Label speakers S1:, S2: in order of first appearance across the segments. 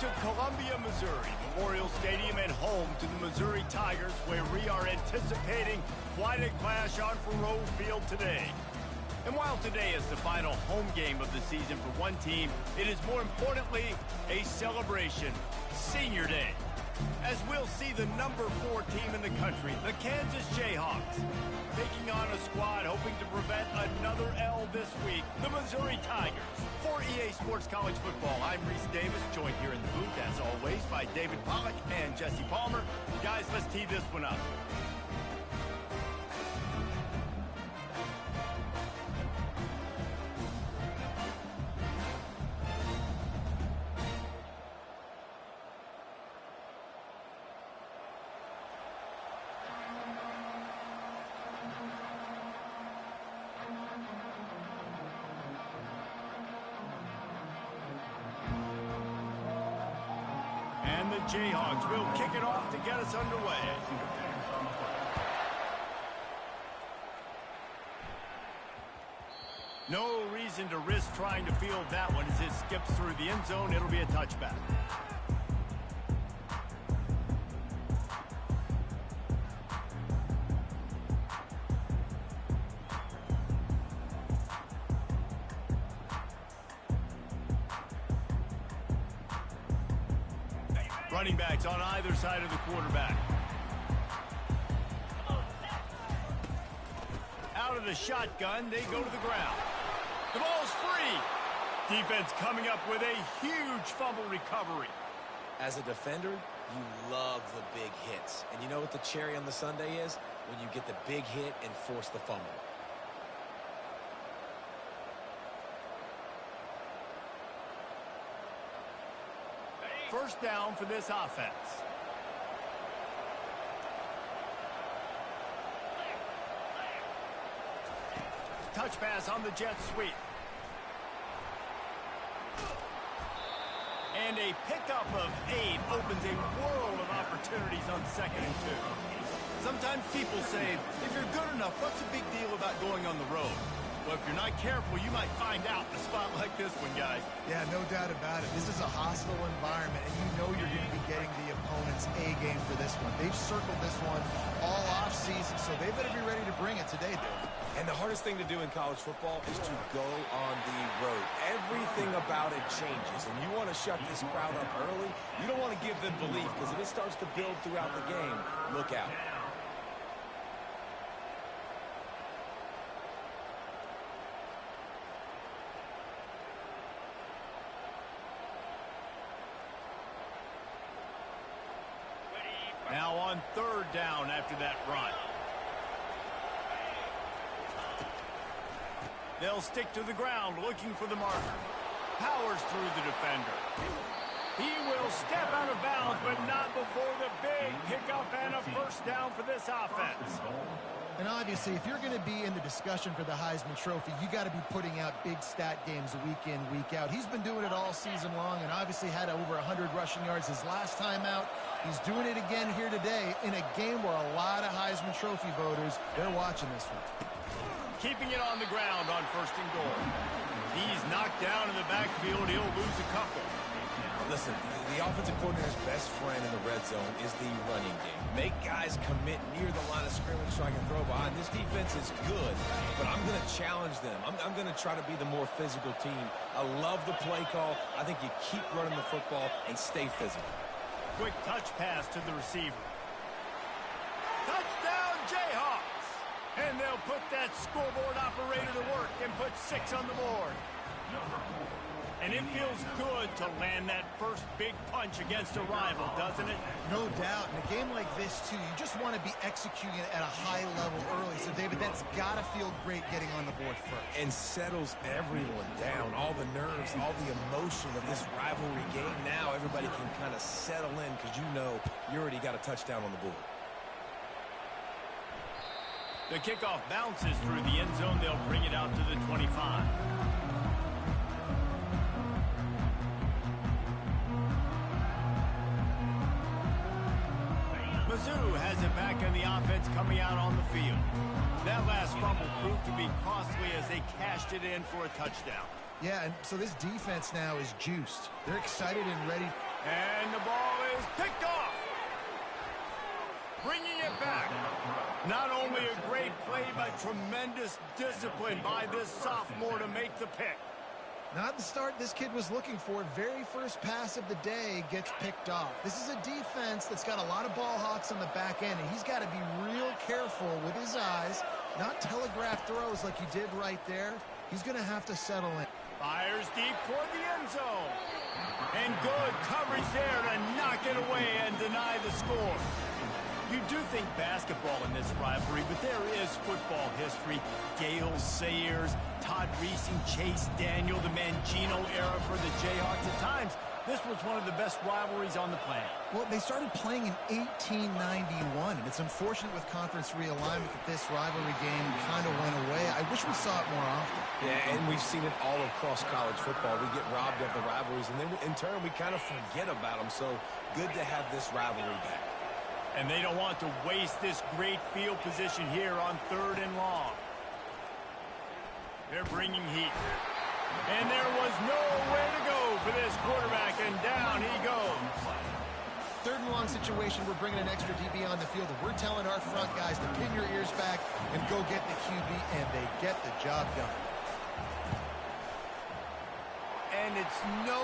S1: to Columbia, Missouri, Memorial Stadium, and home to the Missouri Tigers, where we are anticipating quite a clash on Faroe Field today. And while today is the final home game of the season for one team, it is more importantly a celebration, Senior Day, as we'll see the number 4 team in the country, the Kansas Jayhawks, taking on a squad hoping to prevent another L this week, the Missouri Tigers. For EA Sports College Football, I'm Reese Davis, joined here in the booth, as always, by David Pollack and Jesse Palmer. Guys, let's tee this one up. And the Jayhawks will kick it off to get us underway. No reason to risk trying to field that one as it skips through the end zone. It'll be a touchback. Running backs on either side of the quarterback. Out of the shotgun, they go to the ground. The ball's free. Defense coming up with a huge fumble recovery.
S2: As a defender, you love the big hits. And you know what the cherry on the sundae is? When you get the big hit and force the fumble.
S1: First down for this offense. Touch pass on the jet sweep. And a pickup of 8 opens a world of opportunities on 2nd and 2. Sometimes people say, if you're good enough, what's the big deal about going on the road? Well, if you're not careful, you might find out in a spot like this one, guys.
S3: Yeah, no doubt about it. This is a hostile environment, and you know you're going to be getting the opponent's A game for this one. They've circled this one all offseason, so they better be ready to bring it today, Dave.
S2: And the hardest thing to do in college football is to go on the road. Everything about it changes, and you want to shut this crowd up early. You don't want to give them belief, because if it starts to build throughout the game, look out.
S1: Now on 3rd down after that run. They'll stick to the ground looking for the marker. Powers through the defender. He will step out of bounds, but not before the big pickup and a first down for this offense.
S3: And obviously, if you're going to be in the discussion for the Heisman Trophy, you got to be putting out big stat games week in, week out. He's been doing it all season long and obviously had over 100 rushing yards his last time out. He's doing it again here today in a game where a lot of Heisman Trophy voters, they're watching this one.
S1: Keeping it on the ground on 1st and goal. He's knocked down in the backfield. He'll lose a couple.
S2: Listen, the offensive coordinator's best friend in the red zone is the running game. Make guys commit near the line of scrimmage so I can throw behind. This defense is good, but I'm going to challenge them. I'm going to try to be the more physical team. I love the play call. I think you keep running the football and stay physical.
S1: Quick touch pass to the receiver. Touchdown, Jayhawks! And they'll put that scoreboard operator to work and put 6 on the board. And it feels good to land that first big punch against a rival, doesn't it?
S3: No doubt. In a game like this, too, you just want to be executing it at a high level early. So, David, that's got to feel great getting on the board first.
S2: And settles everyone down. All the nerves, all the emotion of this rivalry game. Now everybody can kind of settle in because you know you already got a touchdown on the board.
S1: The kickoff bounces through the end zone. They'll bring it out to the 25. Mizzou has it back on the offense coming out on the field. That last fumble proved to be costly as they cashed it in for a touchdown.
S3: Yeah, and so this defense now is juiced. They're excited and ready
S1: And the ball is picked off. Bringing it back. Not only a great play, but tremendous discipline by this sophomore to make the pick.
S3: Not the start this kid was looking for. Very first pass of the day gets picked off. This is a defense that's got a lot of ball hawks on the back end, and he's got to be real careful with his eyes, not telegraph throws like he did right there. He's going to have to settle in.
S1: Fires deep toward the end zone. And good coverage there to knock it away and deny the score. You do think basketball in this rivalry, but there is football history. Gale Sayers, Todd Reesing, Chase Daniel, the Mangino era for the Jayhawks. At times, this was one of the best rivalries on the planet.
S3: Well, they started playing in 1891, and it's unfortunate with conference realignment that this rivalry game kind of went away. I wish we saw it more often.
S2: Yeah, and we've seen it all across college football. We get robbed of the rivalries, and then in turn, we kind of forget about them. So good to have this rivalry back.
S1: And they don't want to waste this great field position here on 3rd and long. They're bringing heat. And there was nowhere to go for this quarterback, and down he goes.
S3: 3rd and long situation, we're bringing an extra DB on the field, and we're telling our front guys to pin your ears back and go get the QB, and they get the job done.
S1: And it's no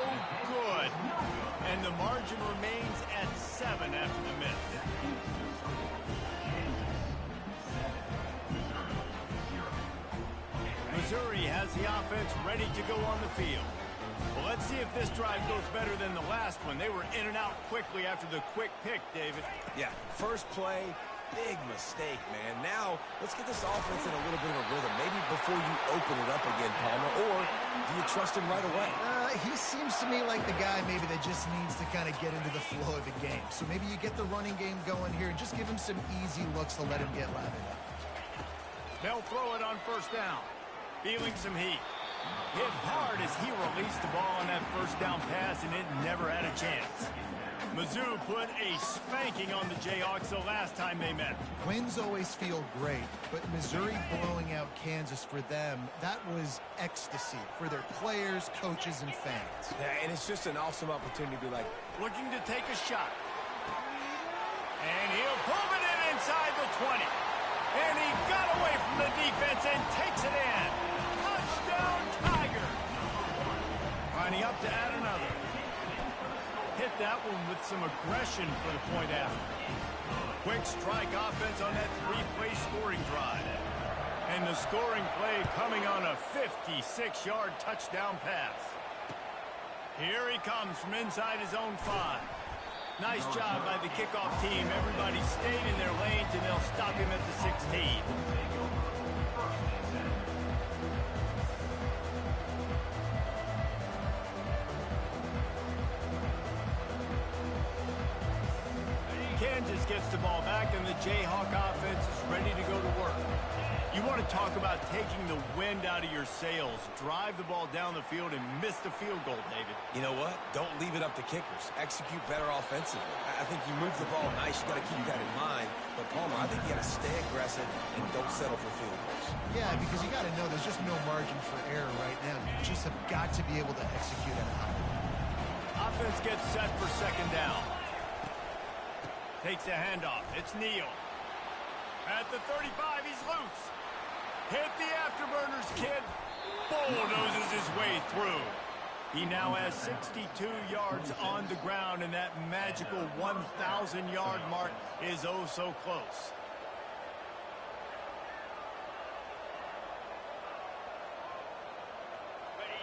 S1: good. And the margin remains at 7 after the miss. Missouri has the offense ready to go on the field. Well, let's see if this drive goes better than the last one. They were in and out quickly after the quick pick, David.
S2: Yeah, first play, big mistake, man. Now, let's get this offense in a little bit of a rhythm. Maybe before you open it up again, Palmer, or do you trust him right away?
S3: He seems to me like the guy maybe that just needs to kind of get into the flow of the game. So maybe you get the running game going here and just give him some easy looks to let him get lathered up.
S1: They'll throw it on 1st down. Feeling some heat. Hit hard as he released the ball on that 1st down pass, and it never had a chance. Mizzou put a spanking on the Jayhawks the last time they met.
S3: Wins always feel great, but Missouri blowing out Kansas for them, that was ecstasy for their players, coaches, and fans.
S2: Yeah, and it's just an awesome opportunity to be like,
S1: looking to take a shot. And he'll pull it in inside the 20. And he got away from the defense and takes it in. Touchdown, Tiger. Lining up to add another. Hit that one with some aggression for the point after. Quick strike offense on that 3-play scoring drive. And the scoring play coming on a 56-yard touchdown pass. Here he comes from inside his own 5. Nice job by the kickoff team. Everybody stayed in their lanes, and they'll stop him at the 16. Kansas gets the ball back, and the Jayhawk offense is ready to go to work. You want to talk about taking the wind out of your sails. Drive the ball down the field and miss the field goal, David.
S2: you know what? Don't leave it up to kickers. Execute better offensively. I think you move the ball nice. You got to keep that in mind. But, Palmer, I think you got to stay aggressive and don't settle for field goals.
S3: Yeah, because you got to know there's just no margin for error right now. You just have got to be able to execute at a high level.
S1: Offense gets set for 2nd down. Takes a handoff. It's Neal. At the 35, he's loose. Hit the afterburners, kid. Bulldozes his way through. He now has 62 yards on the ground, and that magical 1,000-yard mark is oh so close.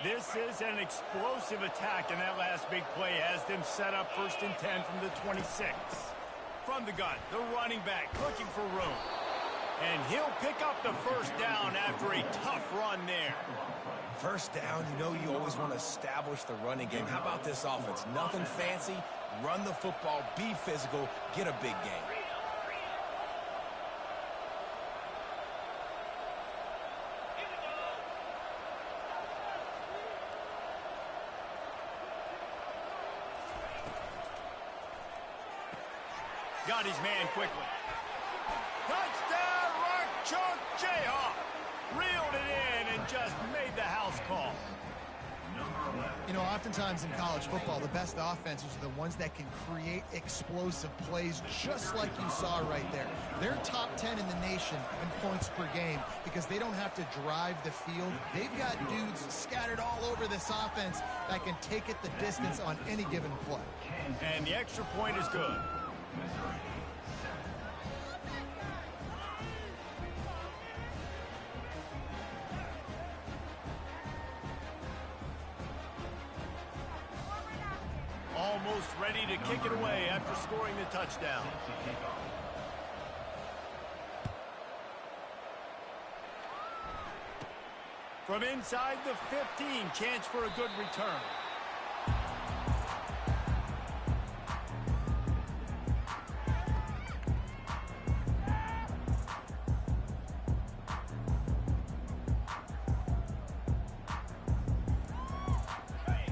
S1: This is an explosive attack, and that last big play has them set up 1st and 10 from the 26. From the gun, the running back looking for room. And he'll pick up the 1st down after a tough run there.
S2: 1st down, you know you always want to establish the running game. How about this offense? Nothing fancy. Run the football, be physical, get a big game.
S1: Got his man quickly. Touchdown, Rock Chalk Jayhawk. Reeled it in and just made the house call.
S4: Number 11.
S3: You know, oftentimes in college football, the best offenses are the ones that can create explosive plays, just like you saw right there. They're top 10 in the nation in points per game because they don't have to drive the field. They've got dudes scattered all over this offense that can take it the distance on any given play.
S1: And the extra point is good. Almost ready to kick it away after scoring the touchdown. From inside the 15, chance for a good return.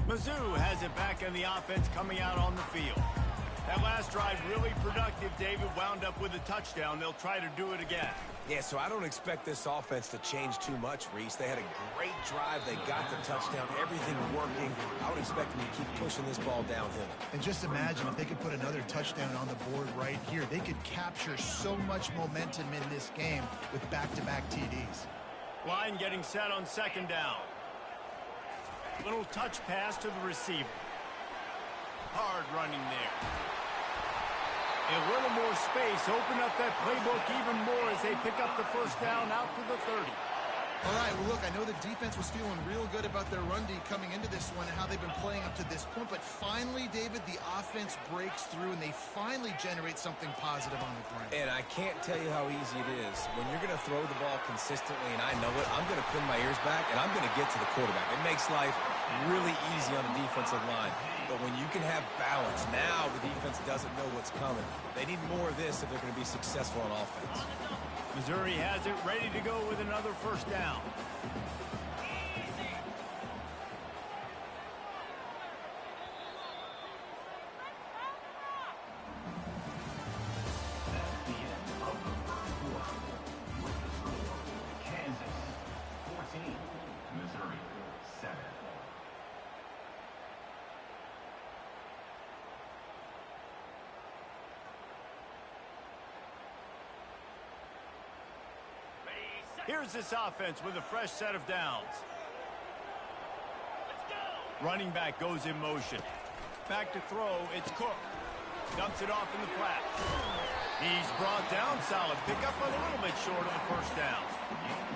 S1: Mizzou has it back in the offense coming out on the field. That last drive really productive. David wound up with a touchdown. They'll try to do it again.
S2: Yeah, so I don't expect this offense to change too much, Reese. They had a great drive. They got the touchdown. Everything working. I would expect them to keep pushing this ball downhill.
S3: And just imagine if they could put another touchdown on the board right here. They could capture so much momentum in this game with back-to-back TDs.
S1: Line getting set on second down. Little touch pass to the receiver. Hard running there. A little more space. Open up that playbook even more as they pick up the first down out to the 30.
S3: All right, well, look, I know the defense was feeling real good about their run D coming into this one and how they've been playing up to this point, but finally, David, the offense breaks through and they finally generate something positive on the ground.
S2: And I can't tell you how easy it is. When you're going to throw the ball consistently, and I know it, I'm going to pin my ears back, and I'm going to get to the quarterback. It makes life really easy on the defensive line. But when you can have balance, now the defense doesn't know what's coming. They need more of this if they're going to be successful on offense.
S1: Missouri has it ready to go with another first down.
S4: That's the end of the first quarter. With the score, Kansas 14, Missouri 7.
S1: Here's this offense with a fresh set of downs. Running back goes in motion. Back to throw, it's Cook. Dumps it off in the flat. He's brought down solid. Pick up a little bit short of the first down.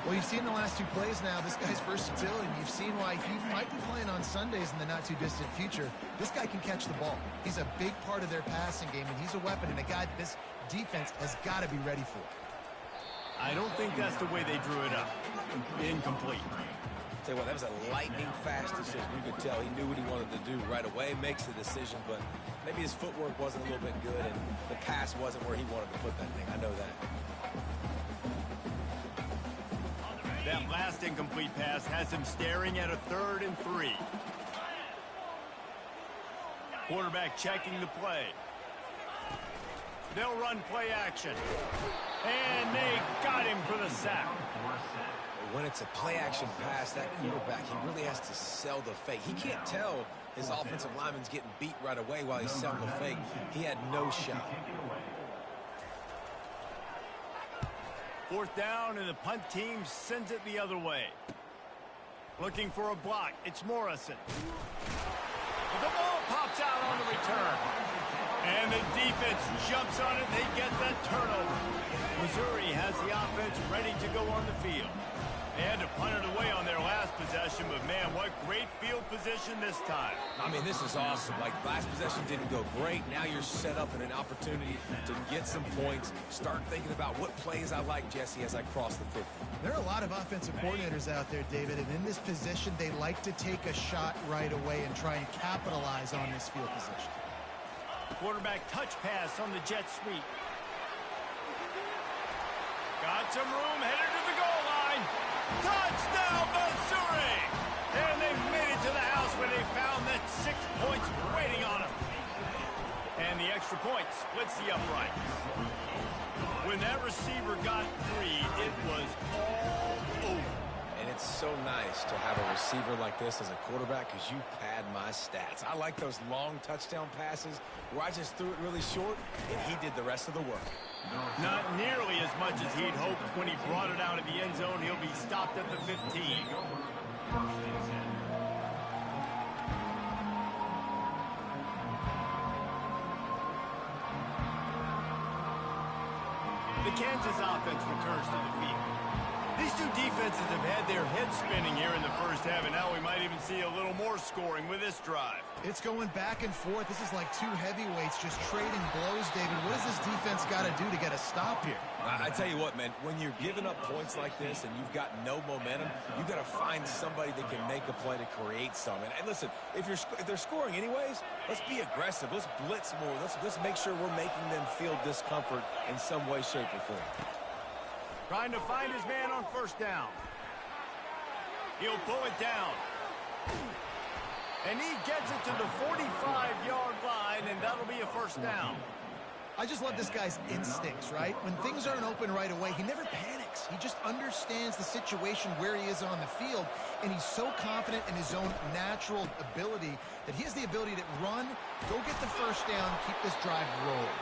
S3: Well, you've seen the last two plays now, this guy's versatility. You've seen why he might be playing on Sundays in the not-too-distant future. This guy can catch the ball. He's a big part of their passing game, and he's a weapon and a guy that this defense has got to be ready for.
S1: I don't think that's the way they drew it up. Incomplete.
S2: Tell you what, that was a lightning-fast decision. You could tell he knew what he wanted to do right away, makes the decision, but maybe his footwork wasn't a little bit good, and the pass wasn't where he wanted to put that thing. I know that.
S1: That last incomplete pass has him staring at a 3rd and 3. Quarterback checking the play. They'll run play action. And they got him for the sack.
S2: When it's a play-action pass, that quarterback, he really has to sell the fake. He can't tell his offensive lineman's getting beat right away while he's selling the fake. He had no shot.
S1: 4th down, and the punt team sends it the other way. Looking for a block. It's Morrison. The ball pops out on the return. And the defense jumps on it. They get that turnover. Missouri has the offense ready to go on the field. They had to punt it away on their last possession, but man, what great field position this time.
S2: I mean, this is awesome. Like, last possession didn't go great. Now you're set up in an opportunity to get some points. Start thinking about what plays I like, Jesse, as I cross the 50.
S3: There are a lot of offensive coordinators out there, David, and in this position, they like to take a shot right away and try and capitalize on this field position.
S1: Quarterback touch pass on the jet sweep. Got some room, headed to the goal line. Touchdown, Missouri! And they've made it to the house where they found that 6 points waiting on them. And the extra point splits the uprights. When that receiver got 3, it was all over.
S2: And it's so nice to have a receiver like this as a quarterback because you pad my stats. I like those long touchdown passes where I just threw it really short and he did the rest of the work.
S1: Not nearly as much as he'd hoped when he brought it out of the end zone. He'll be stopped at the 15. The Kansas offense returns to the field. These two defenses have had their heads spinning here in the first half, and now we might even see a little more scoring with this drive.
S3: It's going back and forth. This is like two heavyweights just trading blows, David. What does this defense got to do to get a stop here?
S2: I tell you what, man, when you're giving up points like this and you've got no momentum, you've got to find somebody that can make a play to create some. And listen, if they're scoring anyways, let's be aggressive. Let's blitz more. Let's make sure we're making them feel discomfort in some way, shape, or form.
S1: Trying to find his man on first down. He'll pull it down. And he gets it to the 45-yard line, and that'll be a first down.
S3: I just love this guy's instincts, right? When things aren't open right away, he never panics. He just understands the situation where he is on the field, and he's so confident in his own natural ability that he has the ability to run, go get the first down, keep this drive rolling.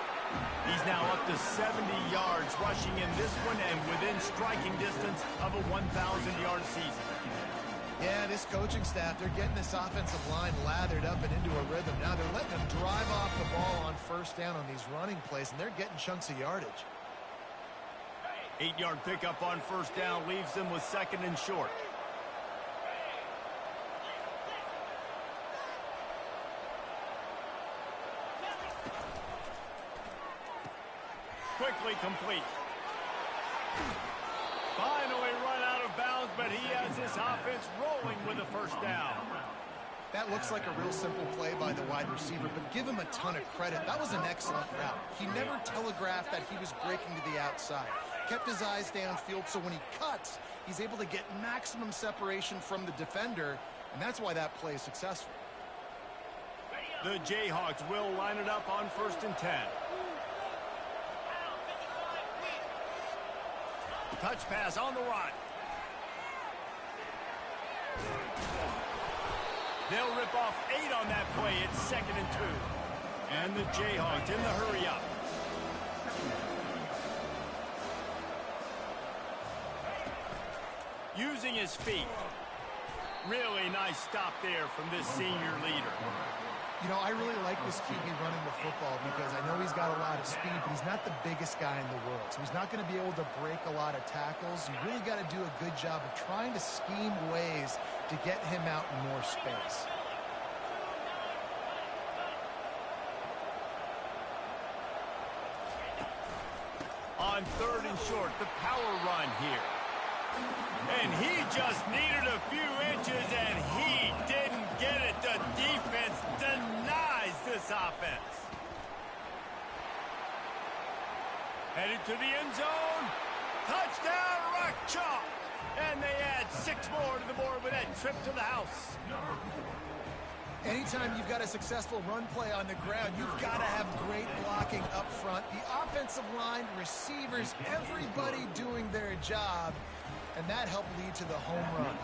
S1: He's now up to 70 yards rushing in this one and within striking distance of a 1,000-yard season.
S3: Yeah, this coaching staff, they're getting this offensive line lathered up and into a rhythm. Now they're letting them drive off the ball on first down on these running plays, and they're getting chunks of yardage.
S1: 8-yard pickup on first down leaves them with second and short. Quickly complete. Finally run out of bounds, but he has this offense rolling with a first down.
S3: That looks like a real simple play by the wide receiver, but give him a ton of credit. That was an excellent route. He never telegraphed that he was breaking to the outside. Kept his eyes downfield, so when he cuts, he's able to get maximum separation from the defender, and that's why that play is successful.
S1: The Jayhawks will line it up on first and 10. Touch pass on the run. They'll rip off 8 on that play. It's second and 2. And the Jayhawks in the hurry up. Using his feet. Really nice stop there from this senior leader.
S3: You know, I really like this QB running the football because I know he's got a lot of speed, but he's not the biggest guy in the world. So he's not going to be able to break a lot of tackles. You really got to do a good job of trying to scheme ways to get him out in more space.
S1: On third and short, the power run here. And he just needed a few inches, and he didn't get it. The defense denies this offense. Headed to the end zone. Touchdown, Rock Chalk. And they add 6 more to the board with that trip to the house.
S3: Anytime you've got a successful run play on the ground, you've got to have great blocking up front. The offensive line, receivers, everybody doing their job. And that helped lead to the home run.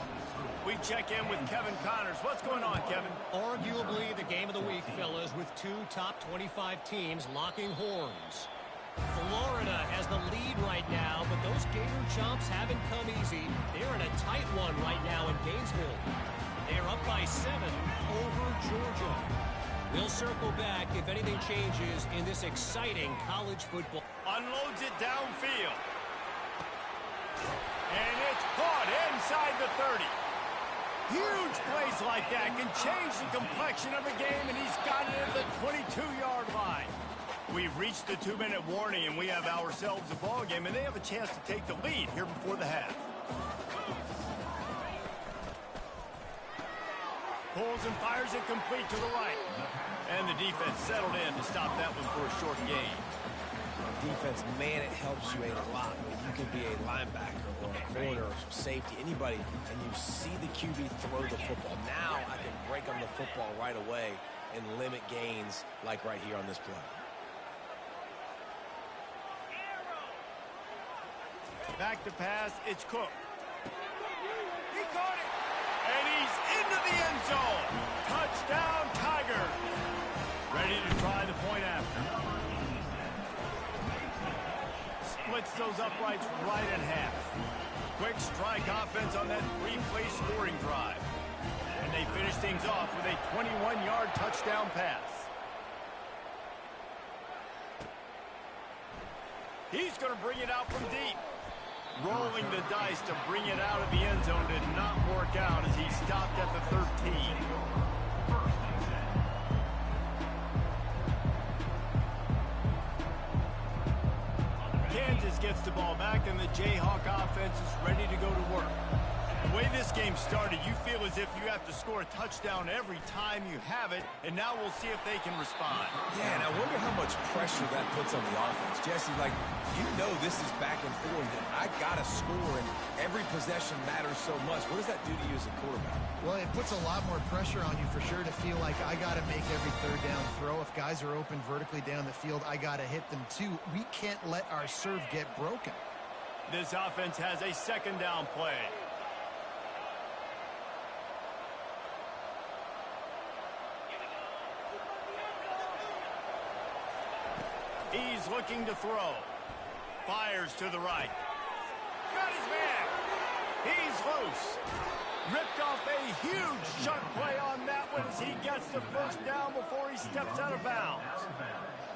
S1: We check in with Kevin Kanas. What's going on, Kevin?
S5: Arguably the game of the week, fellas, with 2 top 25 teams locking horns. Florida has the lead right now, but those Gator Chomps haven't come easy. They're in a tight one right now in Gainesville. They're up by 7 over Georgia. We'll circle back if anything changes in this exciting college football.
S1: Unloads it downfield. And it's caught inside the 30. Huge plays like that can change the complexion of a game, and he's got it at the 22-yard line. We've reached the 2-minute warning, and we have ourselves a ball game, and they have a chance to take the lead here before the half. Pulls and fires it complete to the right. And the defense settled in to stop that one for a short gain.
S2: Defense, man, it helps you a lot when you can be a linebacker or a corner or safety, anybody, and you see the QB throw the football. Now I can break on the football right away and limit gains like right here on this play.
S1: Back to pass, it's Cook. zone. Touchdown, Tigers. Ready to try the point after. Splits those uprights right in half. Quick strike offense on that three-play scoring drive. And they finish things off with a 21-yard touchdown pass. He's going to bring it out from deep. Rolling the dice to bring it out of the end zone did not work out as he stopped at the 13. Kansas gets the ball back, and the Jayhawk offense is ready to go to work. The way this game started, you feel as if you have to score a touchdown every time you have it, and now we'll see if they can respond.
S2: Yeah, and I wonder how much pressure that puts on the offense. Jesse, like, you know this is back and forth, and I got to score, and every possession matters so much. What does that do to you as a quarterback?
S3: Well, it puts a lot more pressure on you for sure to feel like I got to make every third down throw. If guys are open vertically down the field, I got to hit them too. We can't let our serve get broken.
S1: This offense has a second down play. He's looking to throw. Fires to the right. Got his man. He's loose. Ripped off a huge sharp play on that one as he gets the first down before he steps out of bounds.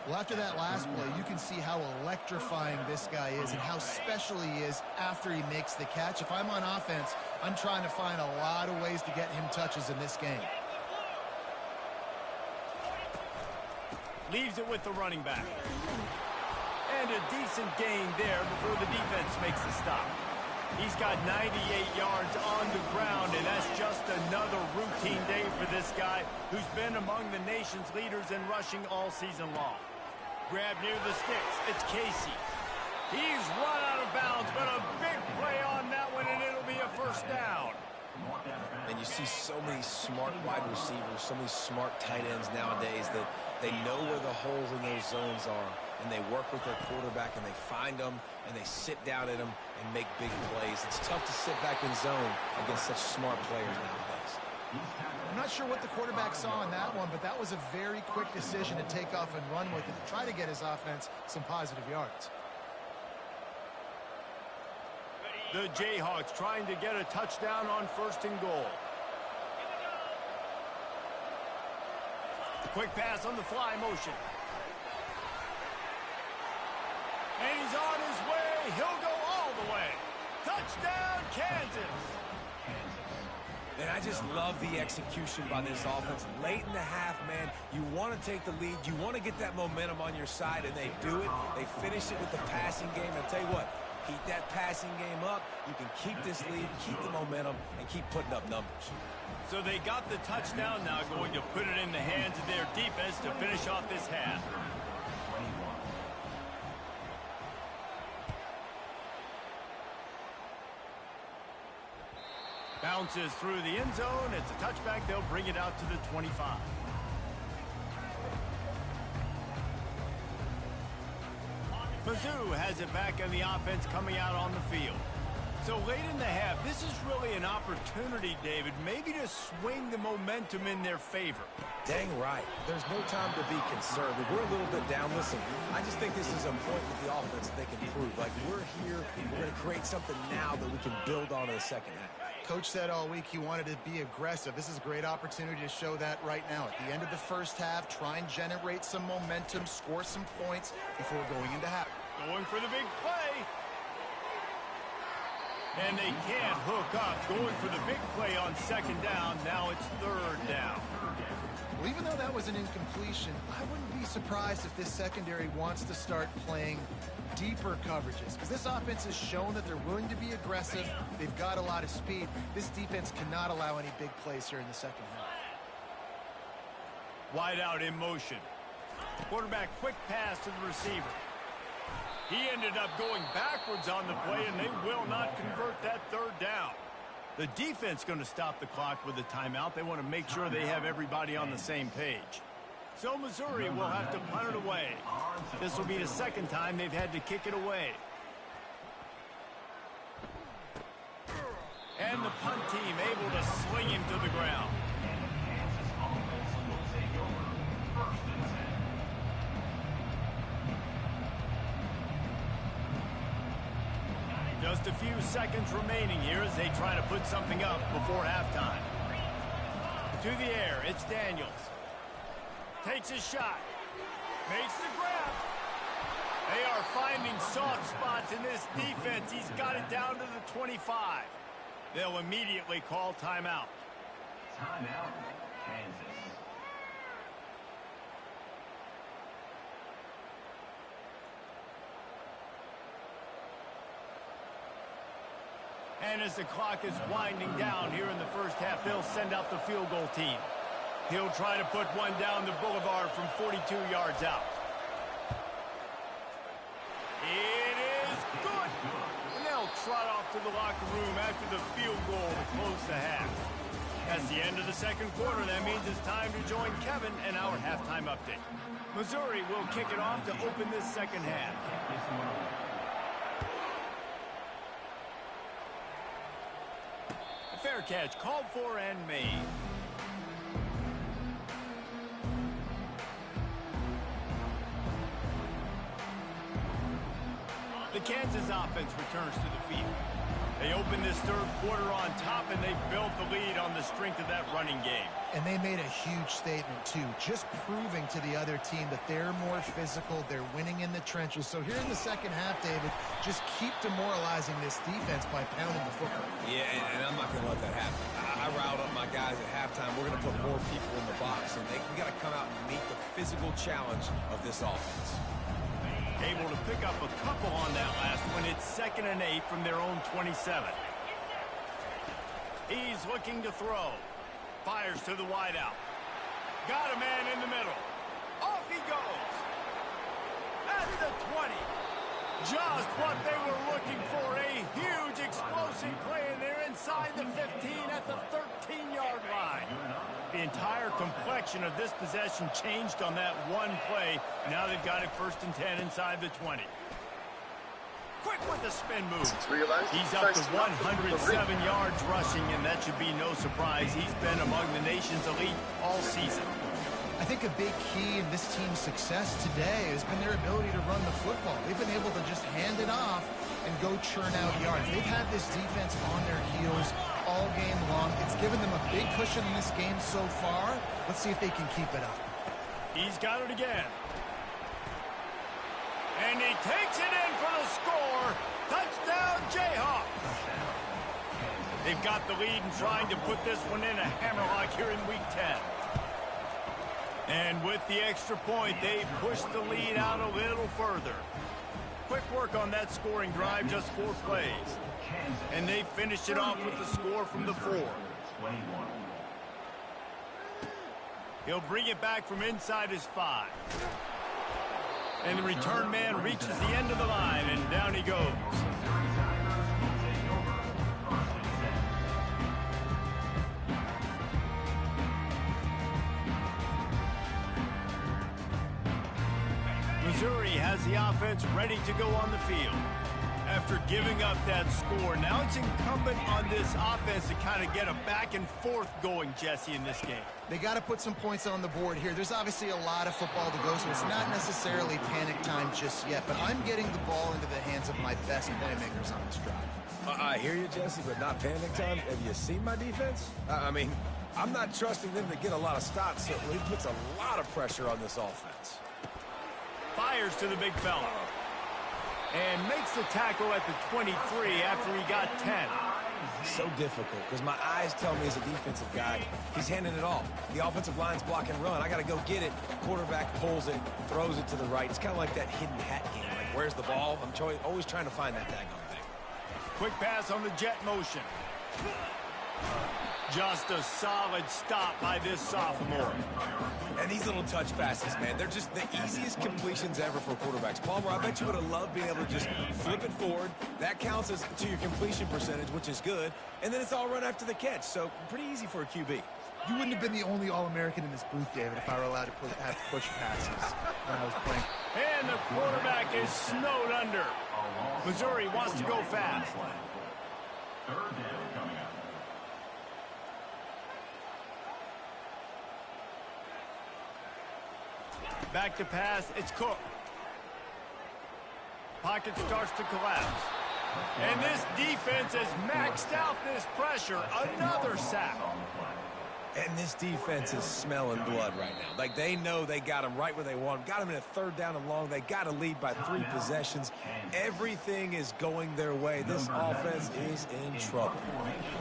S3: Well, after that last play, you can see how electrifying this guy is and how special he is after he makes the catch. If I'm on offense, I'm trying to find a lot of ways to get him touches in this game.
S1: Leaves it with the running back. And a decent gain there before the defense makes the stop. He's got 98 yards on the ground, and that's just another routine day for this guy who's been among the nation's leaders in rushing all season long. Grab near the sticks. It's Casey. He's run out of bounds, but a big play on that one, and it'll be a first down.
S2: And you see so many smart wide receivers, so many smart tight ends nowadays that they know where the holes in those zones are, and they work with their quarterback, and they find them, and they sit down at them and make big plays. It's tough to sit back in zone against such smart players nowadays.
S3: I'm not sure what the quarterback saw in that one, but that was a very quick decision to take off and run with it to try to get his offense some positive yards.
S1: The Jayhawks trying to get a touchdown on first and goal. Quick pass on the fly motion. And he's on his way. He'll go all the way. Touchdown, Kansas.
S2: And I just love the execution by this offense. Late in the half, man, you want to take the lead. You want to get that momentum on your side, and they do it. They finish it with the passing game. And I'll tell you what, keep that passing game up. You can keep this lead, keep the momentum, and keep putting up numbers.
S1: So they got the touchdown now, going to put it in the hands of their defense to finish off this half. Bounces through the end zone. It's a touchback. They'll bring it out to the 25. Mizzou has it back on the offense coming out on the field. So late in the half, this is really an opportunity, David, maybe to swing the momentum in their favor.
S2: Dang right. There's no time to be concerned. If we're a little bit down, listen, I just think this is a point with the offense that they can prove. Like, we're here, we're going to create something now that we can build on in the second half.
S3: Coach said all week he wanted to be aggressive. This is a great opportunity to show that right now. At the end of the first half, try and generate some momentum, score some points before going into half.
S1: Going for the big play. And they can't hook up. Going for the big play on second down. Now it's third down.
S3: Well, even though that was an incompletion, I wouldn't be surprised if this secondary wants to start playing deeper coverages, because this offense has shown that they're willing to be aggressive. They've got a lot of speed. This defense cannot allow any big plays here in the second half.
S1: Wide out in motion. Quarterback quick pass to the receiver. He ended up going backwards on the play, and they will not convert that third down. The defense going to stop the clock with a timeout. They want to make sure they have everybody on the same page. So Missouri will have to punt it away. This will be the second time they've had to kick it away. And the punt team able to sling him to the ground.
S4: will take over 1st and 10.
S1: Just a few seconds remaining here as they try to put something up before halftime. To the air, it's Daniels. Takes a shot. Makes the grab. They are finding soft spots in this defense. He's got it down to the 25. They'll immediately call timeout.
S4: Timeout, Kansas.
S1: And as the clock is winding down here in the first half, they'll send out the field goal team. He'll try to put one down the boulevard from 42 yards out. It is good. And they'll trot off to the locker room after the field goal to close the half. That's the end of the second quarter. That means it's time to join Kevin and our halftime update. Missouri will kick it off to open this second half. A fair catch called for and made. The Kansas offense returns to the field. They open this third quarter on top, and they built the lead on the strength of that running game.
S3: And they made a huge statement, too, just proving to the other team that they're more physical, they're winning in the trenches. So here in the second half, David, just keep demoralizing this defense by pounding the football.
S2: Yeah, and I'm not going to let that happen. I riled up my guys at halftime. We're going to put more people in the box, and we got to come out and meet the physical challenge of this offense.
S1: Able to pick up a couple on that last one. It's 2nd and 8 from their own 27. He's looking to throw. Fires to the wideout. Got a man in the middle. Off he goes. At the 20. Just what they were looking for. A huge explosive play, and they're inside the 15 at the 13-yard line. The entire complexion of this possession changed on that one play. Now they've got it 1st and 10 inside the 20. Quick with the spin move. He's up to 107 yards rushing, and that should be no surprise. He's been among the nation's elite all season.
S3: I think a big key in this team's success today has been their ability to run the football. They've been able to just hand it off and go churn out yards. They've had this defense on their heels all game long. It's given them a big cushion in this game so far. Let's see if they can keep it up.
S1: He's got it again. And he takes it in for the score. Touchdown, Jayhawks. They've got the lead and trying to put this one in a hammerlock here in Week 10. And with the extra point, they push the lead out a little further. Quick work on that scoring drive, just 4 plays. And they finished it off with the score from the 4. He'll bring it back from inside his 5. And the return man reaches the end of the line, and down he goes. Missouri has the offense ready to go on the field. After giving up that score, now it's incumbent on this offense to kind of get a back and forth going, Jesse, in this game.
S3: They got to put some points on the board here. There's obviously a lot of football to go, so it's not necessarily panic time just yet, but I'm getting the ball into the hands of my best playmakers on this drive.
S2: I hear you, Jesse, but not panic time. Have you seen my defense? I mean, I'm not trusting them to get a lot of stops, so it puts a lot of pressure on this offense.
S1: Fires to the big fella. And makes the tackle at the 23 after he got 10.
S2: So difficult because my eyes tell me as a defensive guy, he's handing it off. The offensive line's block and run. I got to go get it. Quarterback pulls it, throws it to the right. It's kind of like that hidden hat game. Like, where's the ball? I'm always trying to find that daggone thing.
S1: Quick pass on the jet motion. Just a solid stop by this sophomore.
S2: And these little touch passes, man, they're just the easiest completions ever for quarterbacks. Palmer, I bet you would have loved being able to just flip it forward. That counts as to your completion percentage, which is good. And then it's all run after the catch, so pretty easy for a QB.
S3: You wouldn't have been the only All-American in this booth, David, if I were allowed to have push passes when I was playing.
S1: And the quarterback is snowed under. Missouri wants to go fast.
S4: Third down coming up.
S1: Back to pass, it's Cook. Pocket starts to collapse. And this defense has maxed out this pressure. Another sack.
S2: And this defense is smelling blood right now. Like, they know they got him right where they want him. Got him in a 3rd down and long. They got to lead by 3 possessions. Everything is going their way. This offense is in trouble.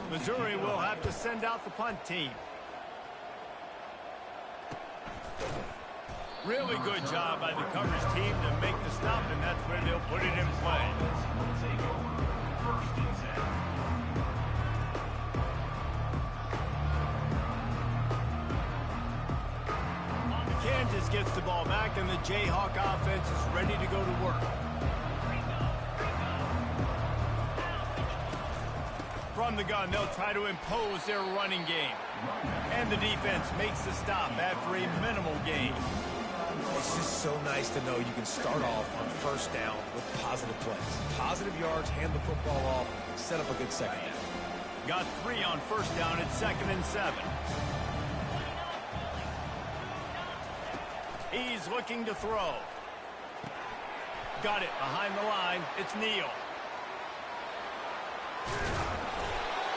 S1: Missouri will have to send out the punt team. Really good job by the coverage team to make the stop, and that's where they'll put it in play. Kansas gets the ball back, and the Jayhawk offense is ready to go to work. From the gun, they'll try to impose their running game. And the defense makes the stop after a minimal gain.
S2: It's just so nice to know you can start off on 1st down with positive plays. Positive yards, hand the football off, set up a good 2nd down.
S1: Got 3 on 1st down at 2nd and 7. He's looking to throw. Got it behind the line. It's Neal.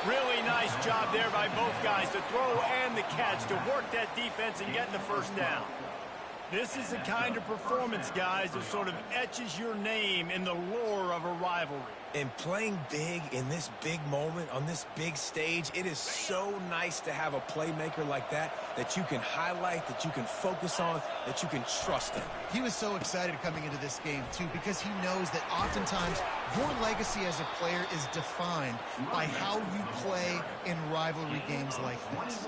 S1: Really nice job there by both guys to throw and the catch to work that defense and get the 1st down. This is the kind of performance, guys, that sort of etches your name in the lore of a rivalry.
S2: And playing big in this big moment, on this big stage, it is so nice to have a playmaker like that you can highlight, that you can focus on, that you can trust in.
S3: He was so excited coming into this game, too, because he knows that oftentimes your legacy as a player is defined by how you play in rivalry games like this.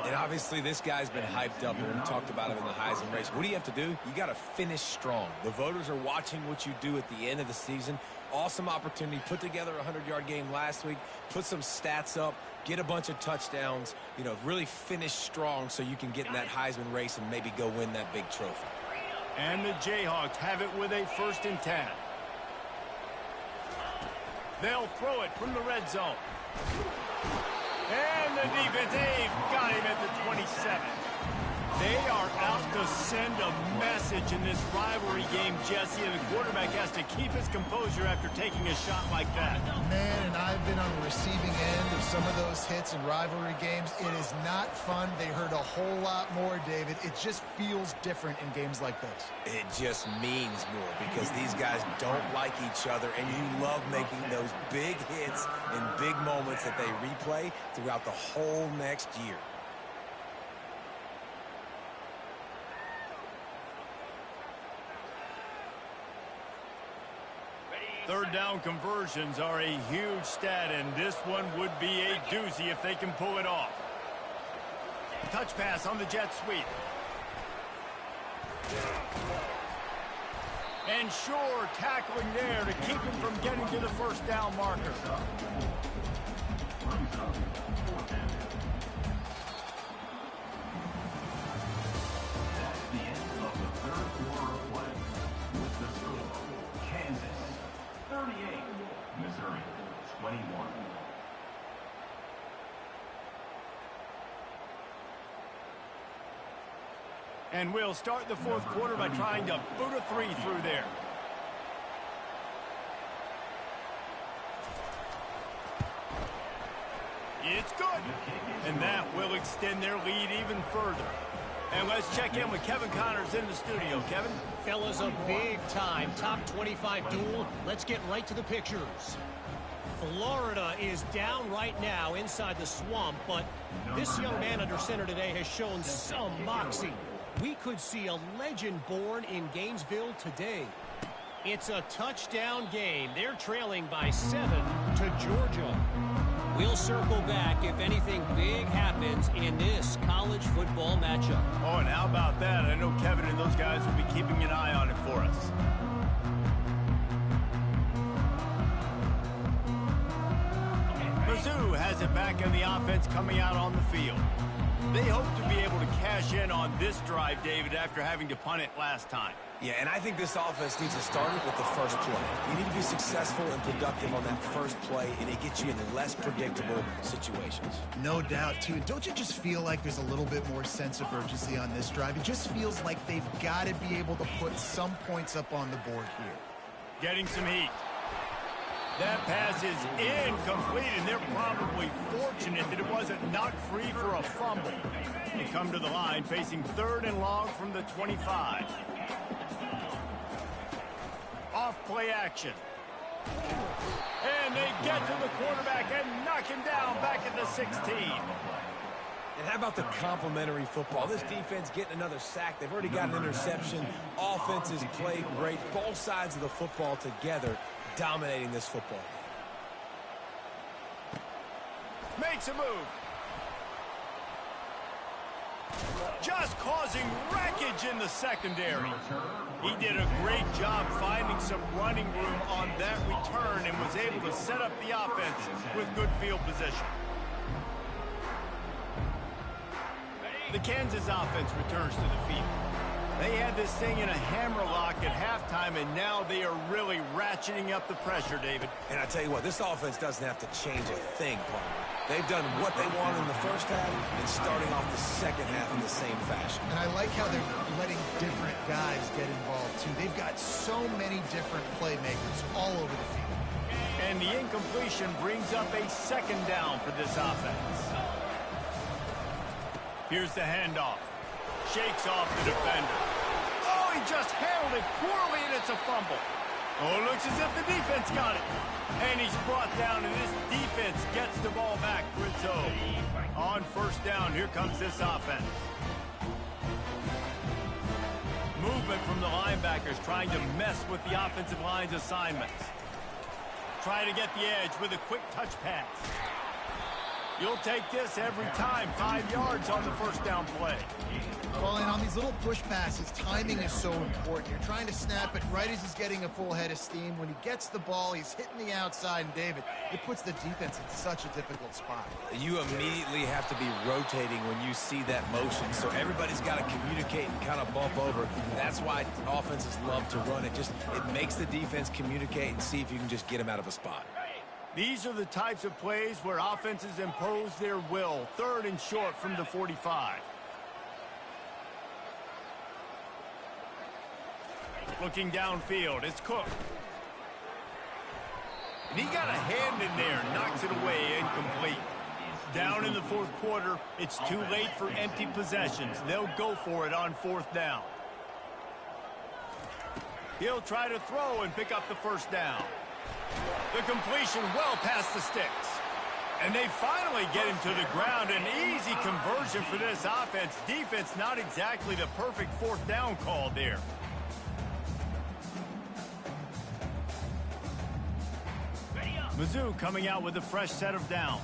S2: And obviously this guy's been hyped up, and we talked about him in the Heisman race. What do you have to do? You got to finish strong. The voters are watching what you do at the end of the season. Awesome opportunity. Put together a 100-yard game last week. Put some stats up. Get a bunch of touchdowns. You know, really finish strong so you can get in that Heisman race and maybe go win that big trophy.
S1: And the Jayhawks have it with a 1st and 10. They'll throw it from the red zone. And the defense, they've got him at the 27. They are out to send a message in this rivalry game, Jesse, and the quarterback has to keep his composure after taking a shot like that.
S3: Man, and I've been on the receiving end of some of those hits in rivalry games. It is not fun. They hurt a whole lot more, David. It just feels different in games like this.
S2: It just means more because these guys don't like each other, and you love making those big hits in big moments that they replay throughout the whole next year.
S1: 3rd down conversions are a huge stat, and this one would be a doozy if they can pull it off. Touch pass on the jet sweep. And sure, tackling there to keep him from getting to the 1st down marker.
S4: That's the end of the 3rd quarter of play. With the score, Kansas 38, Missouri 21.
S1: And we'll start the 4th quarter by trying to boot a 3 through there. It's good. And that will extend their lead even further. And let's check in with Kevin Connors in the studio. Kevin?
S5: Fellas, a big-time top 25 duel. Let's get right to the pictures. Florida is down right now inside the swamp, but this young man under center today has shown some moxie. We could see a legend born in Gainesville today. It's a touchdown game. They're trailing by 7 to Georgia. We'll circle back if anything big happens in this college football matchup.
S1: Oh, and how about that? I know Kevin and those guys will be keeping an eye on it for us. Mizzou has it back in the offense coming out on the field. They hope to be able to cash in on this drive, David, after having to punt it last time.
S2: Yeah, and I think this offense needs to start it with the first play. You need to be successful and productive on that first play, and it gets you in less predictable situations.
S3: No doubt, too. And don't you just feel like there's a little bit more sense of urgency on this drive? It just feels like they've got to be able to put some points up on the board here.
S1: Getting some heat. That pass is incomplete, and they're probably fortunate that it wasn't knocked free for a fumble. They come to the line facing 3rd and long from the 25. Off play action. And they get to the quarterback and knock him down back at the 16.
S2: And how about the complimentary football? This defense getting another sack. They've already got an interception. Offenses played great. Both sides of the football together dominating this football game.
S1: Makes a move. Just causing wreckage in the secondary. He did a great job finding some running room on that return and was able to set up the offense with good field position. The Kansas offense returns to the field. They had this thing in a hammerlock at halftime, and now they are really ratcheting up the pressure, David.
S2: And I tell you what, this offense doesn't have to change a thing, Paul. They've done what they wanted in the first half and starting off the second half in the same fashion.
S3: And I like how they're letting different guys get involved, too. They've got so many different playmakers all over the field.
S1: And the incompletion brings up a 2nd down for this offense. Here's the handoff. Shakes off the defender. Oh, he just handled it poorly, and it's a fumble. Oh, it looks as if the defense got it. And he's brought down, and this defense gets the ball back for its own. On 1st down, here comes this offense. Movement from the linebackers trying to mess with the offensive line's assignments. Trying to get the edge with a quick touch pass. You'll take this every time. 5 yards on the 1st down play.
S3: Well, and on these little push passes, timing is so important. You're trying to snap it right as he's getting a full head of steam. When he gets the ball, he's hitting the outside, and David, it puts the defense in such a difficult spot.
S2: You immediately have to be rotating when you see that motion, so everybody's got to communicate and kind of bump over. That's why offenses love to run it. It makes the defense communicate and see if you can just get them out of a spot.
S1: These are the types of plays where offenses impose their will. 3rd and short from the 45. Looking downfield, it's Cook. And he got a hand in there, knocks it away, incomplete. Down in the 4th quarter, it's too late for empty possessions. They'll go for it on 4th down. He'll try to throw and pick up the 1st down. The completion well past the sticks. And they finally get him to the ground. An easy conversion for this offense. Defense not exactly the perfect 4th down call there. Mizzou coming out with a fresh set of downs.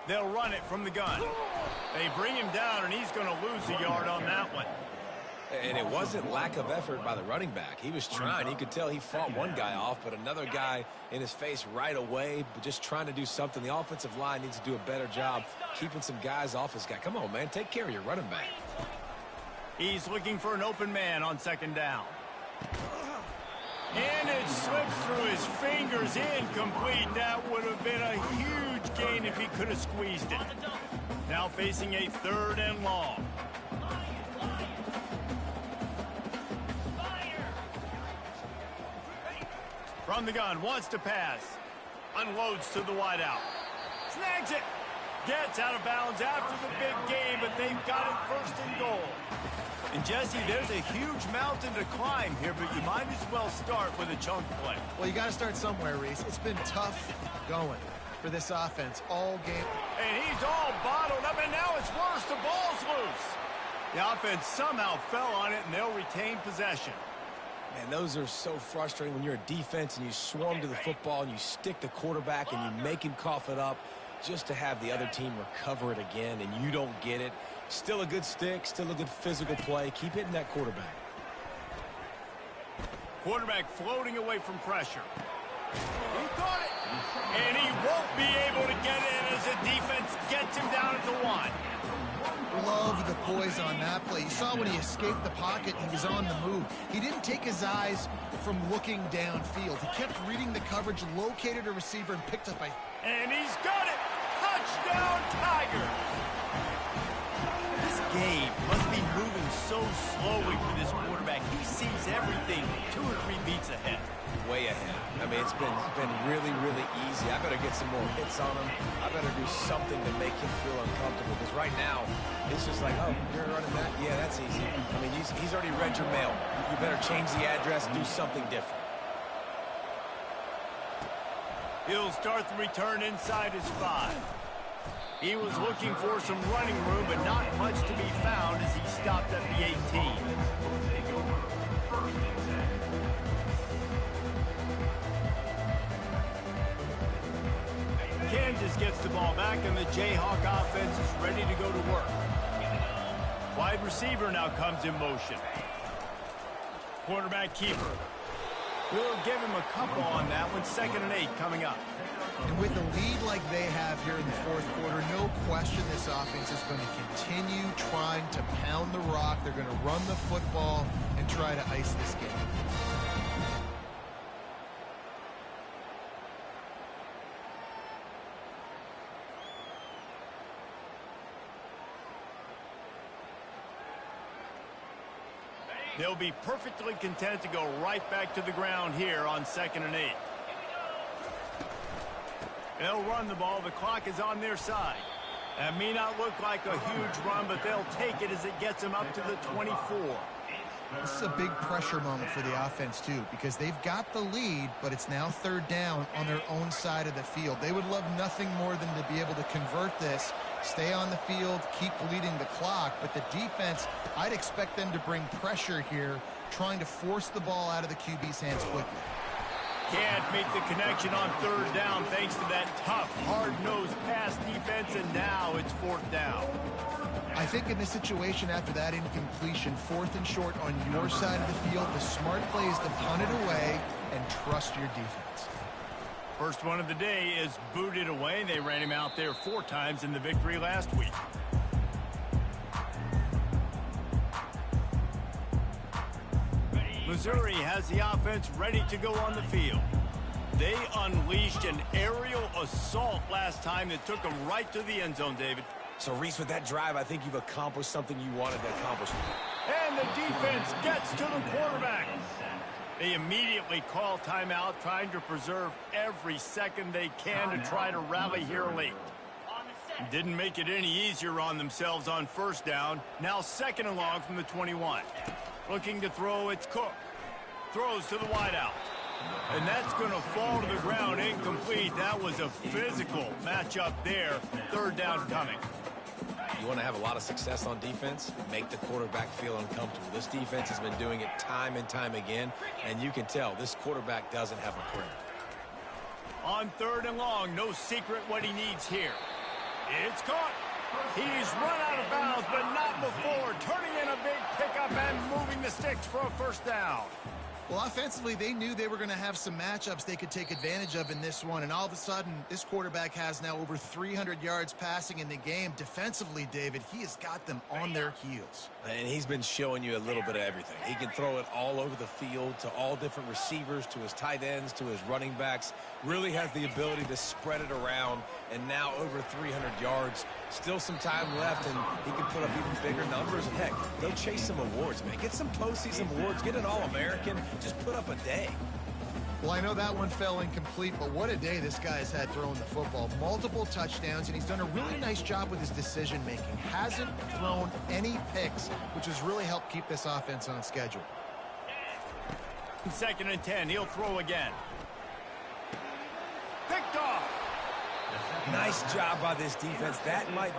S1: They'll run it from the gun. They bring him down, and he's going to lose a yard on that one.
S2: And it wasn't lack of effort by the running back. He was trying. You could tell he fought one guy off, but another guy in his face right away, but just trying to do something. The offensive line needs to do a better job keeping some guys off his guy. Come on, man. Take care of your running back.
S1: He's looking for an open man on 2nd down. And it slips through his fingers, incomplete. That would have been a huge gain if he could have squeezed it. Now facing a 3rd and long. From the gun, wants to pass. Unloads to the wideout. Snags it. Gets out of bounds after the big game, but they've got it 1st and goal. And, Jesse, there's a huge mountain to climb here, but you might as well start with a chunk play.
S3: Well, you got to start somewhere, Reese. It's been tough going for this offense all game.
S1: And he's all bottled up, and now it's worse. The ball's loose. The offense somehow fell on it, and they'll retain possession.
S2: Man, those are so frustrating when you're a defense and you swarm to the football and you stick the quarterback and you make him cough it up just to have the other team recover it again and you don't get it. Still a good stick, still a good physical play. Keep hitting that quarterback.
S1: Quarterback floating away from pressure. He caught it. And he won't be able to get in as the defense gets him down at the 1.
S3: Love the poise on that play. You saw when he escaped the pocket, he was on the move. He didn't take his eyes from looking downfield. He kept reading the coverage, located a receiver, and picked up a...
S1: And he's got it! Touchdown, Tiger! This game must be moving so slowly for this quarterback. He sees everything 2 or 3 beats ahead.
S2: Way ahead. I mean, it's been really, really easy. I better get some more hits on him. I better do something to make him feel uncomfortable. Because right now, it's just like, oh, you're running that? Yeah, that's easy. I mean, he's already read your mail. You better change the address, do something different.
S1: He'll start the return inside his 5. He was looking for some running room, but not much to be found as he stopped at the 18. Kansas gets the ball back, and the Jayhawk offense is ready to go to work. Wide receiver now comes in motion. Quarterback keeper. We'll give him a couple on that one. 2nd and 8 coming up.
S3: And with a lead like they have here in the 4th quarter, no question this offense is going to continue trying to pound the rock. They're going to run the football and try to ice this game.
S1: They'll be perfectly content to go right back to the ground here on 2nd and 8. They'll run the ball. The clock is on their side. That may not look like a huge run, but they'll take it as it gets them up to the 24.
S3: This is a big pressure moment for the offense, too, because they've got the lead, but it's now 3rd down on their own side of the field. They would love nothing more than to be able to convert this, stay on the field, keep bleeding the clock. But the defense, I'd expect them to bring pressure here, trying to force the ball out of the QB's hands quickly.
S1: Can't make the connection on 3rd down thanks to that tough, hard-nosed pass defense, and now it's 4th down.
S3: I think in this situation, after that incompletion, 4th and short on your side of the field, the smart play is to punt it away and trust your defense.
S1: First one of the day is booted away. They ran him out there 4 times in the victory last week. Missouri has the offense ready to go on the field. They unleashed an aerial assault last time that took them right to the end zone, David.
S2: So, Reese, with that drive, I think you've accomplished something you wanted to accomplish.
S1: And the defense gets to the quarterback. They immediately call timeout, trying to preserve every second they can to try to rally here late. Didn't make it any easier on themselves on 1st down. Now 2nd and long from the 21. Looking to throw, it's Cook. Throws to the wideout. And that's going to fall to the ground incomplete. That was a physical matchup there. 3rd down coming.
S2: You want to have a lot of success on defense? Make the quarterback feel uncomfortable. This defense has been doing it time and time again, and you can tell this quarterback doesn't have a prayer.
S1: On 3rd and long, no secret what he needs here. It's caught. He's run out of bounds, but not before. Turning in a big pickup and moving the sticks for a 1st down.
S3: Well, offensively, they knew they were going to have some matchups they could take advantage of in this one, and all of a sudden, this quarterback has now over 300 yards passing in the game. Defensively, David, he has got them on their heels.
S2: And he's been showing you a little bit of everything. He can throw it all over the field to all different receivers, to his tight ends, to his running backs. Really has the ability to spread it around, and now over 300 yards. Still some time left, and he can put up even bigger numbers. And heck, go chase some awards, man. Get some postseason awards. Get an All-American. Just put up a day.
S3: Well, I know that one fell incomplete, but what a day this guy's had throwing the football. Multiple touchdowns, and he's done a really nice job with his decision-making. Hasn't thrown any picks, which has really helped keep this offense on schedule.
S1: 2nd and 10. He'll throw again. Picked off.
S2: Nice job by this defense. That might...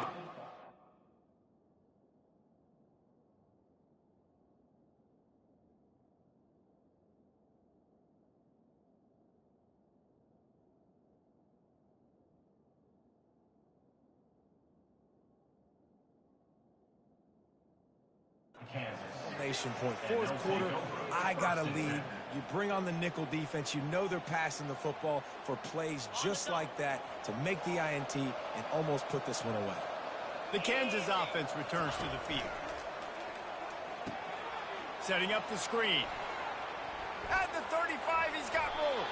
S2: exclamation point. Fourth quarter, I got a lead. You bring on the nickel defense. You know they're passing the football for plays just like that to make the INT and almost put this one away.
S1: The Kansas offense returns to the field. Setting up the screen. At the 35, he's got room.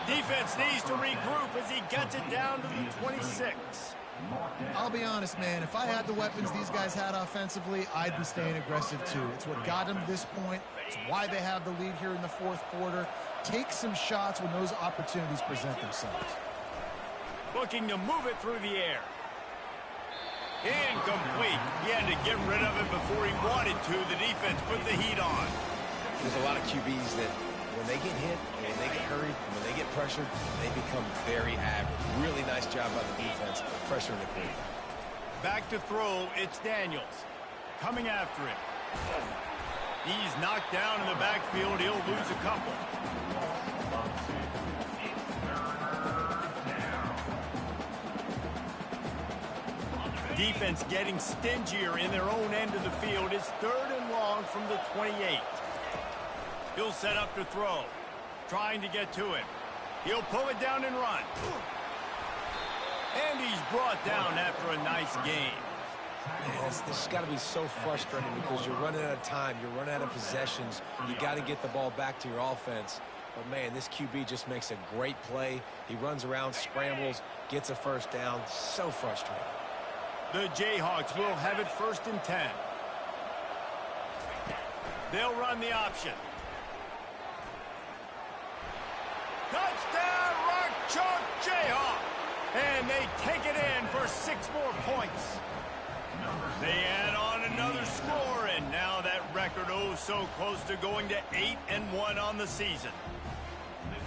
S1: Defense needs to regroup as he gets it down to the 26.
S3: I'll be honest, man. If I had the weapons these guys had offensively, I'd be staying aggressive too. It's what got them to this point. It's why they have the lead here in the fourth quarter. Take some shots when those opportunities present themselves.
S1: Looking to move it through the air. Incomplete. He had to get rid of it before he wanted to. The defense put the heat on.
S2: There's a lot of QBs that when they get hit, when they get hurried, and when they get pressured, they become very average. Really nice job by the defense pressuring the quarterback.
S1: Back to throw, it's Daniels. Coming after him. He's knocked down in the backfield. He'll lose a couple. Defense getting stingier in their own end of the field. It's 3rd and long from the 28. He'll set up to throw. Trying to get to him. He'll pull it down and run. And he's brought down after a nice game.
S2: Man, this has got to be so frustrating because you're running out of time. You're running out of possessions. You got to get the ball back to your offense. But, man, this QB just makes a great play. He runs around, scrambles, gets a first down. So frustrating.
S1: The Jayhawks will have it 1st and 10. They'll run the option. Touchdown, Rock Chalk Jayhawk! And they take it in for 6 more points. They add on another score, and now that record oh so close to going to 8-1 on the season.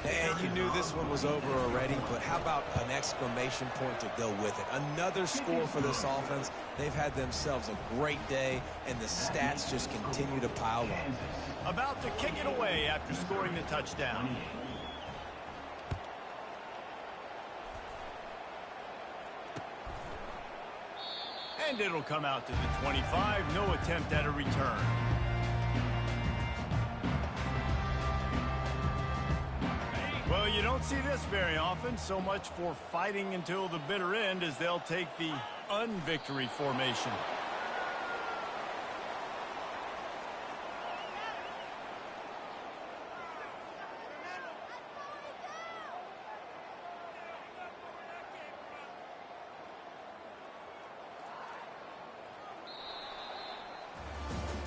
S2: And you knew this one was over already, but how about an exclamation point to go with it? Another score for this offense. They've had themselves a great day, and the stats just continue to pile up.
S1: About to kick it away after scoring the touchdown. And it'll come out to the 25. No attempt at a return. Well, you don't see this very often. So much for fighting until the bitter end as they'll take the unvictory formation.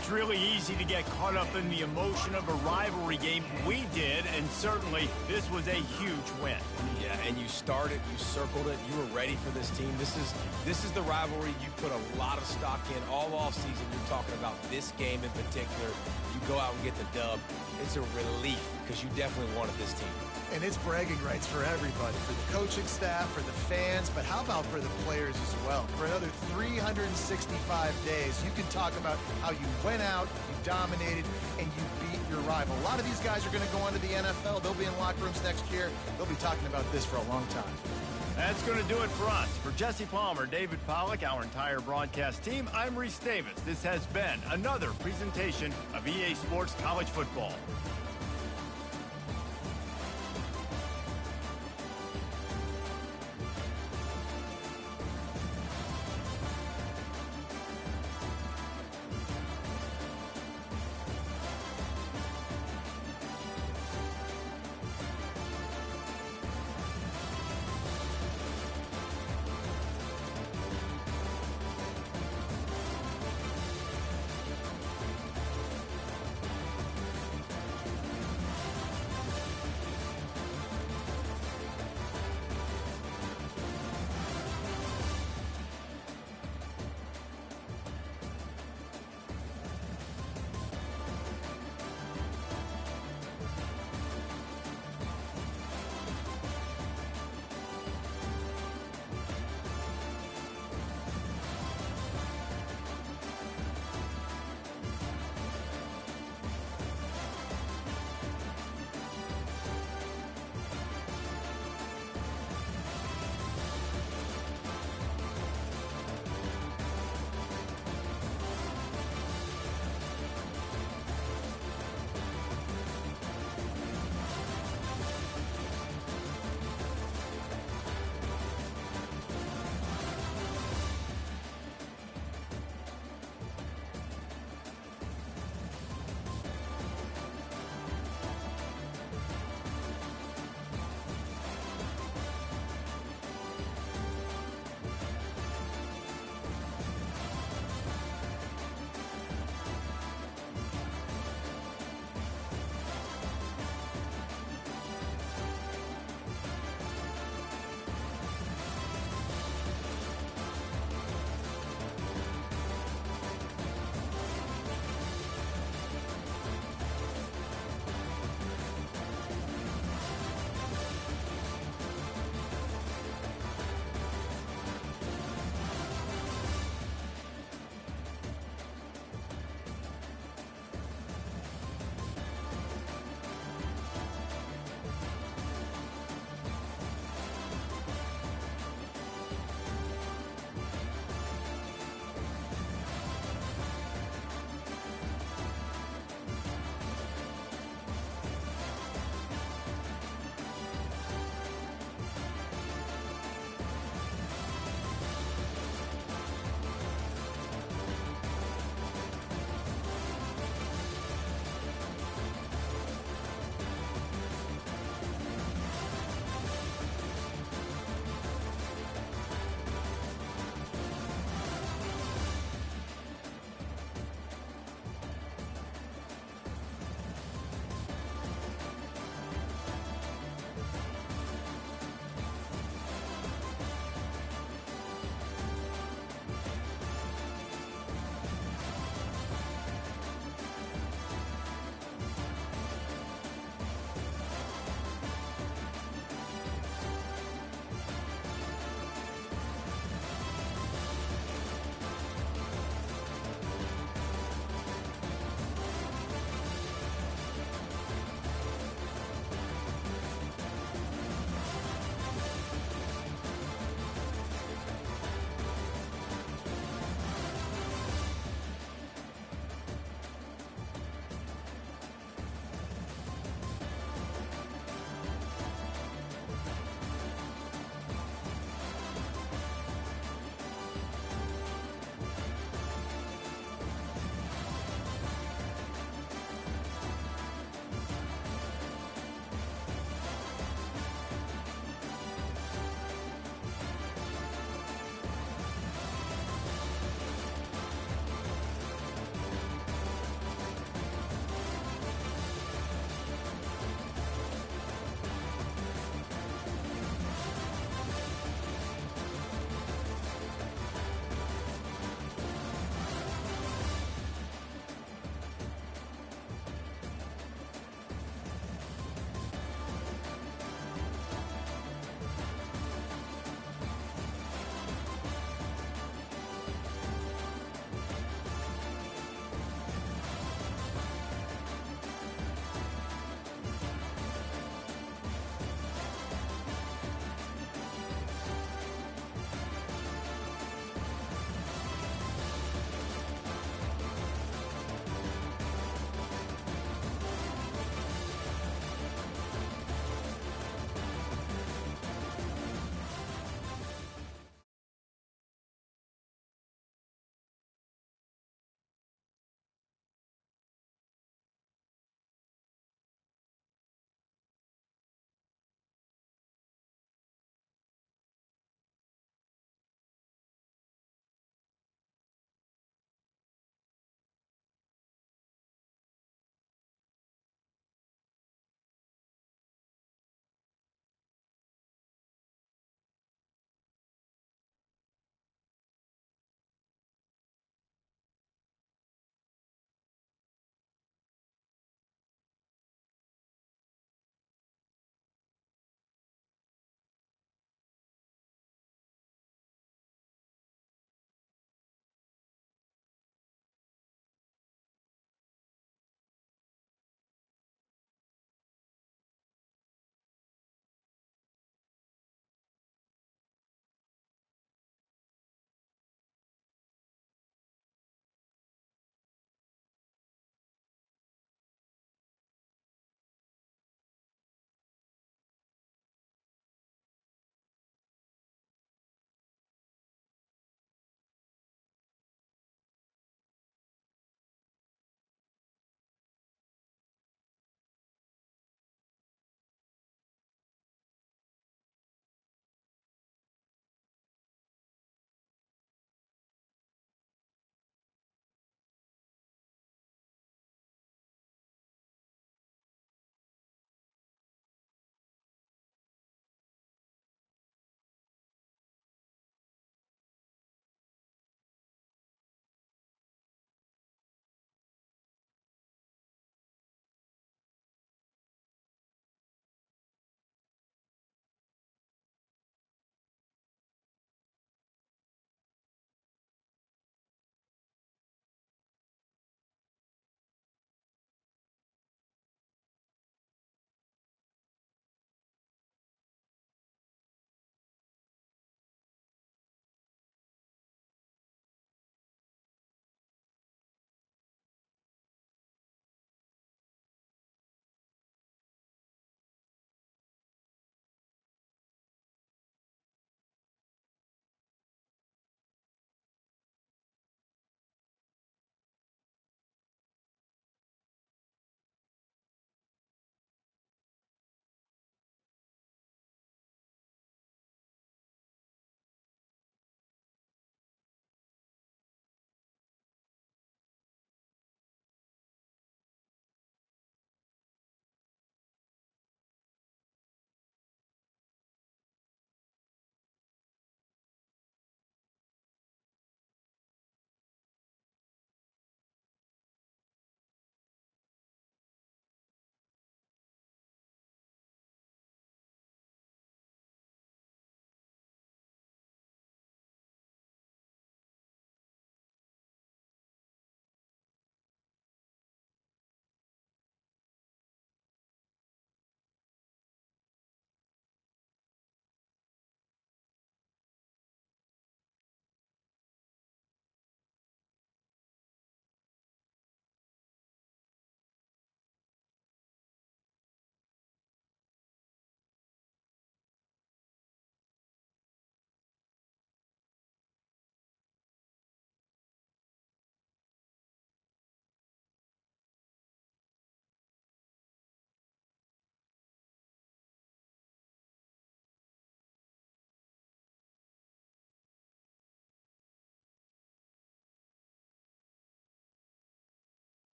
S1: It's really easy to get caught up in the emotion of a rivalry game. We did, and certainly this was a huge win.
S2: Yeah, and you started, you circled it, you were ready for this team. This is the rivalry you put a lot of stock in all offseason. You're talking about this game in particular. You go out and get the dub. It's a relief because you definitely wanted this team.
S3: And it's bragging rights for everybody, for the coaching staff, for the fans, but how about for the players as well? For another 365 days, you can talk about how you went out, you dominated, and you beat your rival. A lot of these guys are going to go on to the NFL. They'll be in locker rooms next year. They'll be talking about this for a long time.
S1: That's going to do it for us. For Jesse Palmer, David Pollack, our entire broadcast team, I'm Reese Davis. This has been another presentation of EA Sports College Football.